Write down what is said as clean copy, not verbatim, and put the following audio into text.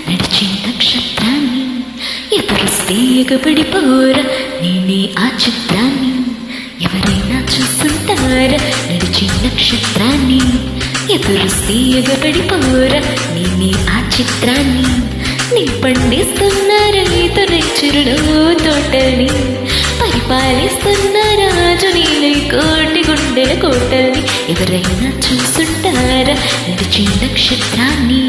నడిచే నక్షత్రాన్ని ఎదురొస్తే ఎగబడిపోరా నేనే ఆ చిత్రాన్ని ఎవరైనా చూస్తుంటారా నడిచే నక్షత్రాన్ని ఎదురొస్తే ఎగబడిపోరా నేనే ఆ చిత్రాన్ని నీ పండిస్తున్న రైతు చిరుడు తోటని పరిపాలిస్తున్న రాజు నీలై కోటి గుండెల కోటని ఎవరైనా చూస్తుంటారా నడిచే నక్షత్రాన్ని